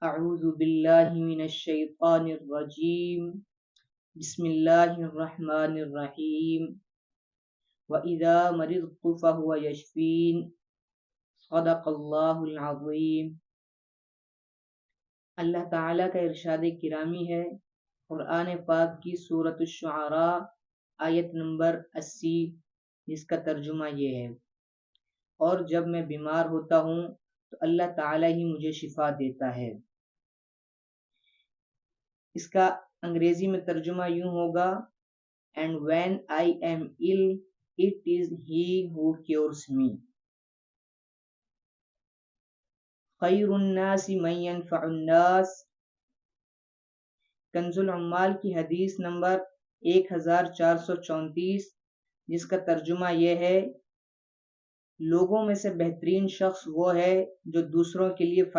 اعوذ باللہ من الشیطان الرجیم بسم اللہ الرحمن الرحیم وَإِذَا مَرِضْتُ فَهُوَ يَشْفِينِ صدق اللہ العظیم۔ اللہ تعالیٰ کا ارشاد کرامی ہے قرآن پاک کی سورۃ الشعراء آیت نمبر 80، جس کا ترجمہ یہ ہے، اور جب میں بیمار ہوتا ہوں تو اللہ تعالیٰ ہی مجھے شفا دیتا ہے۔ اس کا انگریزی میں ترجمہ یوں ہوگا And when I am ill, it is he who cures me. خیر الناس من ينفع الناس، کنز العمال کی حدیث نمبر 1434، جس کا ترجمہ یہ ہے، لوگوں میں سے بہترین شخص وہ ہے جو دوسروں کے لیے